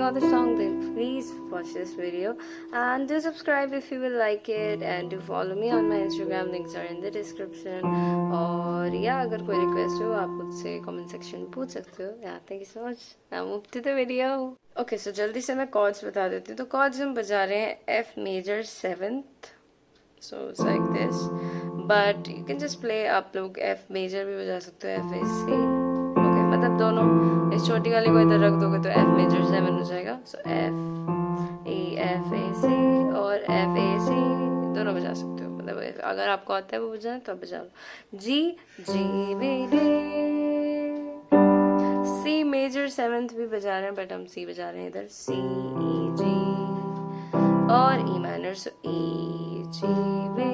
out the song, then please watch this video and do subscribe if you will like it, and do follow me on my Instagram, links are in the description. और या अगर कोई request हो आप मुझसे comment section में पूछ सकते हो. या thank you so much. Now move to the video. Okay, so जल्दी से मैं कॉर्ड्स बता देती हूँ. तो कॉर्ड्स हम बजा रहे हैं F major seventh, so it's like this, but you can just play. आप लोग एफ मेजर भी बजा सकते हो, एफ ए सी. ओके, मतलब दोनों. इस छोटी वाली को इधर रख दोगे तो एफ मेजर 7 हो जाएगा. सो एफ ए एफ ए सी और एफ ए सी दोनों बजा सकते हो. मतलब अगर आपको आता है वो बजाना तो आप बजा लो. G G B D. C major 7th भी बजा रहे हैं, बट हम सी बजा रहे हैं इधर. सी ई जी और ई माइनर. सो ई जी बी.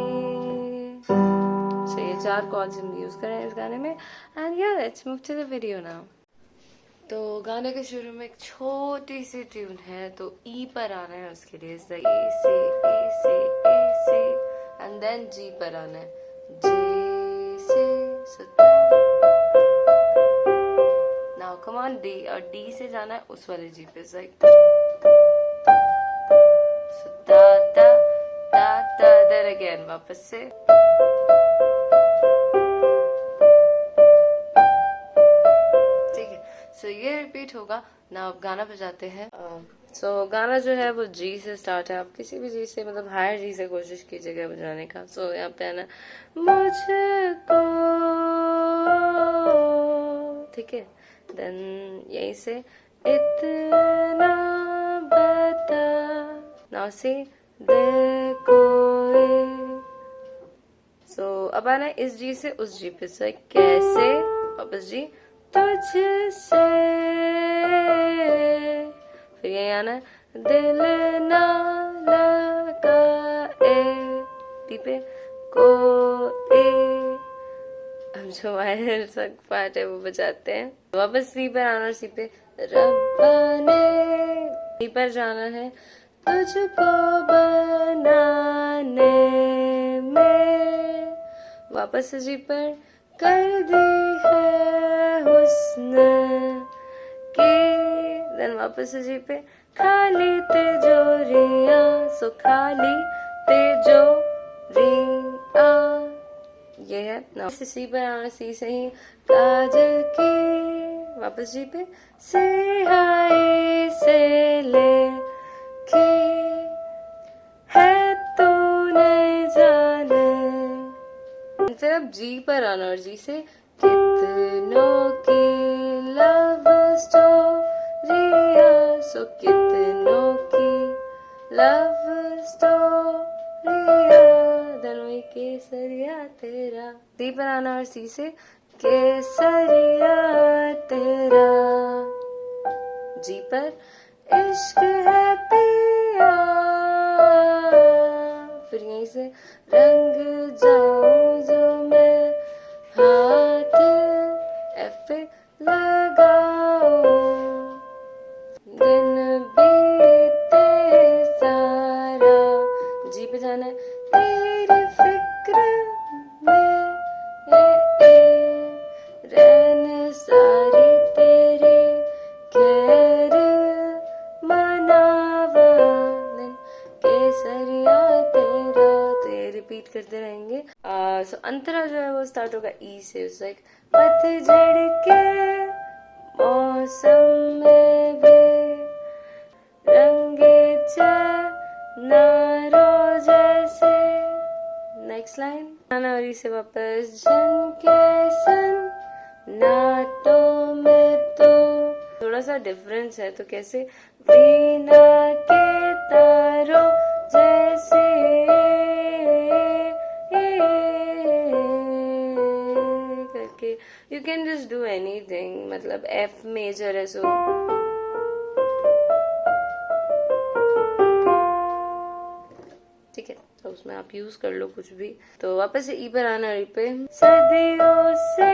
सो ये 4 कॉर्ड्स हम यूज कर रहे हैं इस गाने में. एंड या let's move to the video now. तो गाने के शुरू में एक छोटी सी ट्यून है, तो ई पर आना है उसके लिए. ए सी एंड देन जी पर आना है. जी सी. नाउ कम ऑन डी, और डी से जाना है उस वाले जी पे. दा दा दा दा. देन अगेन वापस से. सो ये रिपीट होगा ना. अब गाना बजाते हैं. सो गाना जो है वो जी से स्टार्ट है. आप किसी भी जी से, मतलब हायर जी से कोशिश कीजिएगा बजाने का. सो यहाँ पे आना मुझको, ठीक है. देन यहीं से इतना बता. नाउ सी देखो. सो अब आना इस जी से उस जी पे. सो कैसे वापस जी तुझसे. फिर यही आना है दिल ना लगाए. टी पे को ए. हम जो माइनर सक पार्ट है वो बजाते हैं. वापस सी पर आना. सी पे रब्बा ने. सी पर जाना है तुझको बनाने में. वापस जी पर कर दी है हुस्न की. देन वापस जी पे खाली तिजोरियां. सो खाली तिजोरियां ये है ना. सी पर आना. सी से ही काजल की. वापस जी पे सिहाई से लेके है तूने जाने. फिर अब जी पर आना और जी से कितनों की लव स्टोरिया. सो कितनों की लव स्टोरिया. देन वही केसरिया तेरा. सी पर आना और सी से केसरिया तेरा. जी पर इश्क है पिया. फिर यहीं से रंग जाऊं जो मैं हाथ एफ पे लगाऊं. दिन बीते सारा. जी पे जाना है तेरी फिक्र में रहने सारी तेरी खैर मनावा. केसरिया तेरा. तो ये रिपीट करते रहेंगे. सो अंतरा जो है वो स्टार्ट होगा ई से. लाइक पतझड़ के मौसम में भी रंगे चनारों जैसे. नेक्स्ट लाइन आना और ई से वापस जन के सन नाटों में. तो थोड़ा सा डिफरेंस है. तो कैसे वीणा के तारों जैसे करके. You can just do anything. मतलब एफ मेजर है सो ठीक है. तो उसमें आप यूज कर लो कुछ भी. तो वापस से ई पर आना. ई पे सदियों से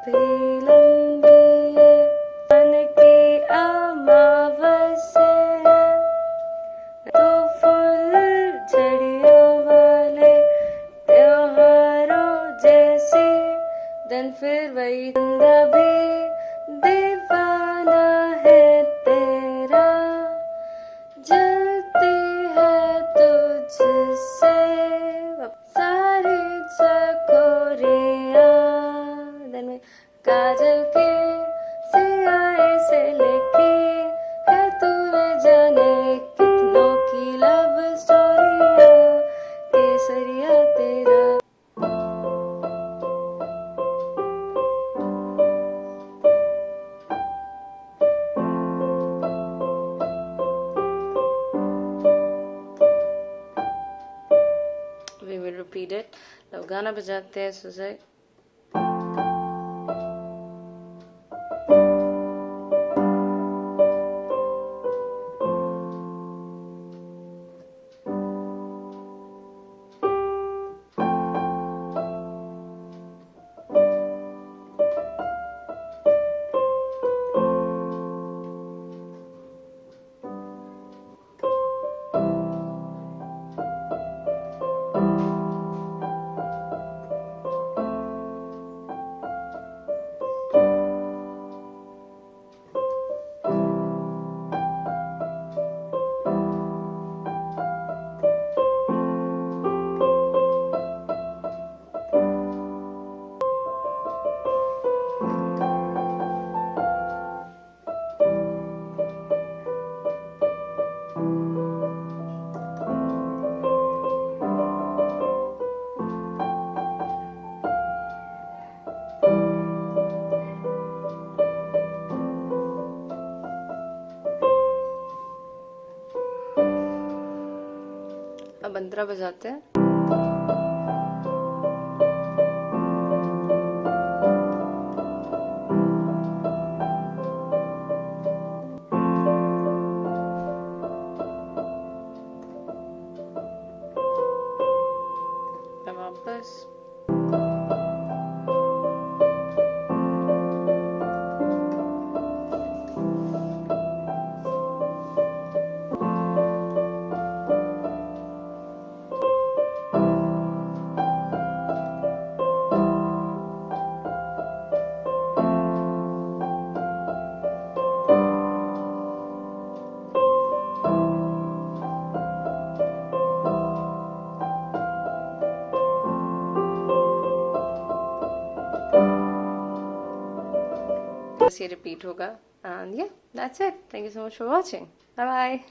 भी लंबी मन की अमावस्या तो फूल झड़ियों वाले त्योहारों जैसी. देन फिर वही भी दीवाना है तेरा. repeat it. तो गाना बजाते हैं सुजय. अब अंतरा बजाते हैं. अब वापस. बस ये रिपीट होगा. And yeah, that's it. Thank you so much for watching. Bye bye.